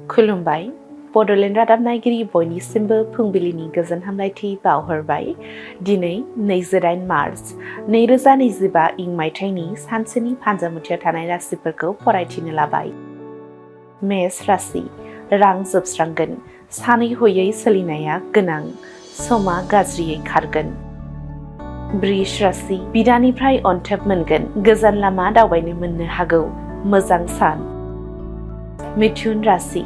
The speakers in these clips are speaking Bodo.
खुलुमबाय बड'लेण्ड रादाब नायगिरि बयनिसिमबो फुंबिलिनि गोजोन हामलायथि बावहरबाय। दिनै 28 मार्च 2025 इं मायथाइनि सानसेनि फान्जामुथियाव थानाय राशिफोरखौ फरायथिनो लाबाय। मेष राशि रां जोबस्रांगोन, सानै हयै सोलिनाया गोनां, समा गाज्रियै खारगोन। वृष राशि बिदानिफ्राय अनथोब मोनगोन, गोजान लामा दावबायनो मोननो हागौ, मोजां सान। मिथुन राशि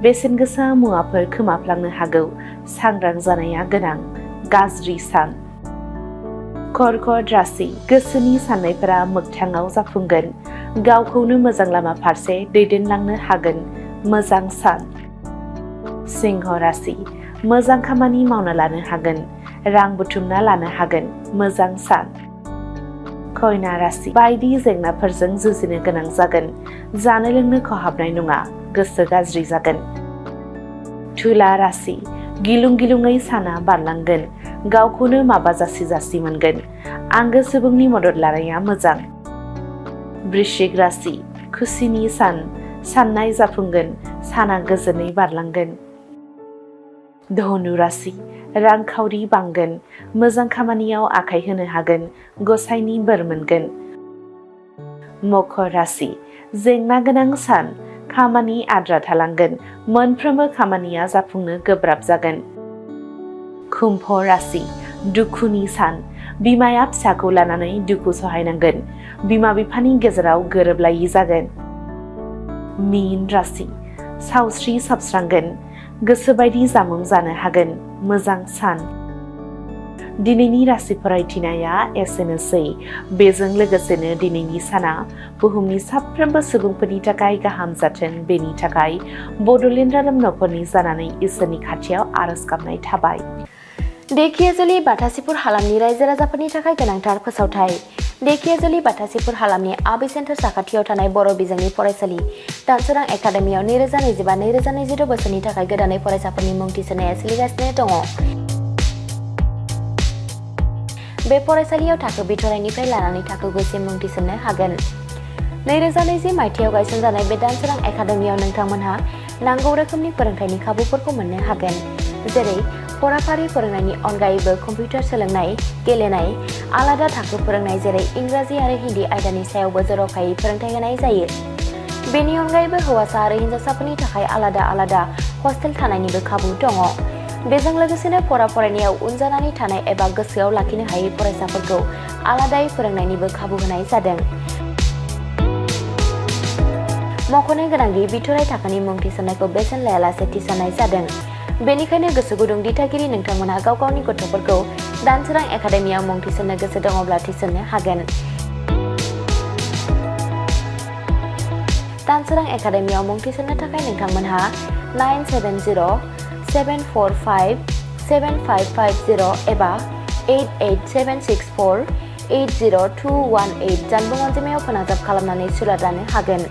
बेसेन गोसा मुवाफोर खोमाफ्लांनो हागौ, सांग्रां जानाया गोनां, गाज्रि सान। कर्कट राशि गोसोनि साननायफोरा मोगथाङाव जाफुंगोन, गावखौनो मोजां लामा फारसे दैदेनलांनो हागोन, मोजां सान। सिंह राशि मोजां खामानि मावना लानो हागोन, रां बुथुमना लानो हागोन, मोजां सान। कन्या राशि बायदि जेंनाफोरजों जुजिनो गोनां जागोन, जानो लोंनो खहाबनाय नङा, गोसो गाज्रि जागोन। तुला राशि गिलुं गिलुङै साना बारलांगोन, गावखौनो माबा जासि मोनगोन, आंगो सुबुंनि मदद लानाया मोजां। वृश्चिक राशि खुसिनि सान, साननाय जाफुंगोन, साना गोजोनै बारलांगोन। धनु राशि रांखावरि बांगोन, मोजां खामानियाव आखाइ होनो हागोन, गसाइनि बोर मोनगोन। मकर राशि जेंना गोनां सान, खामानि आद्रा थालांगोन, मोनफ्रोमबो खामानिया जाफुंनो गोब्राब जागोन। कुम्भ राशि दुखुनि सान, बिमाया फिसाखौ लानानै दुखु सहायनांगोन, बिमा बिफानि गेजेराव गोरोबलायि जागोन। मीन राशि सावस्रि साबस्रांगोन, गोसोबायदि जामुं जानो हागोन, मोजां सान। दिनैनि राशि फरायथिनाया एसेनोसै। बेजों लोगोसेनो दिनैनि साना बुहुमनि साफ्रोमबो सुबुंफोरनि थाखाय गाहाम जाथों, बेनि थाखाय बड'लेण्ड रादाब नखरनि जानानै इसोरनि खाथियाव आरज गाबनाय थाबाय। धेकियाजुलि बाथासिपुर हालामनि रायजो राजाफोरनि थाखाय गोनांथार फोसावथाय। धेकियाजुलि बाथासिपुर हालामनि आबै सेन्टार साखाथियाव थानाय बर' बिजोंनि फरायसालि दानसोरां एकाडेमियाव 2025-2026 बोसोरनि थाखाय गोदानै फरायसाफोरनि मुं थिसननाया सोलिगासिनो दङ। बे फरायसालियाव थाखो बिथराइनिफ्राय लानानै थाखो 9सिम मुं थिसननो हागोन। 2020 मायथाइयाव गायसनजानाय बे दानसोरां एकाडेमियाव नोंथांमोनहा नांगौ रोखोमनि फोरोंथायनि खाबुफोरखौ मोननो हागोन, जेरै फराफारि फोरोंनायनि अनगायैबो कम्पिउटार सोलोंनाय, गेलेनाय, आलादा थाखो फोरोंनाय जेरै इंराजि आरो हिन्दी आयदानि सायावबो जर'खायै फोरोंथाय होनाय जायो। बेनि अनगायैबो हौवासा आरो हिन्जावसाफोरनि थाखाय आलादा आलादा हस्टेल थानायनिबो खाबु दङ। बेजों लोगोसेनो फरायनायाव उन जानानै थानाय एबा गोसोआव लाखिनो हायै फरायसाफोरखौ आलादायै फोरोंनायनिबो खाबु होनाय जादों। मख'नो गोनांदि बिथराइ थाखोनि मुं थिसननायखौ बेसेन लायालासे थिसननाय जादों। बेनिखायनो गोसो गुदुं दिथागिरि नोंथांमोनहा गाव गावनि गथ'फोरखौ दानसोरां एकाडेमियाव मुं थिसननो गोसो दङब्ला थिसननो हागोन। दानसोरां एकाडेमियाव मुं थिसननो थाखाय नोंथांमोनहा 9770745550 एबा 88764802118 जानबुं अनजिमायाव फोनांजाब खालामनानै सुलाद लानो हागोन।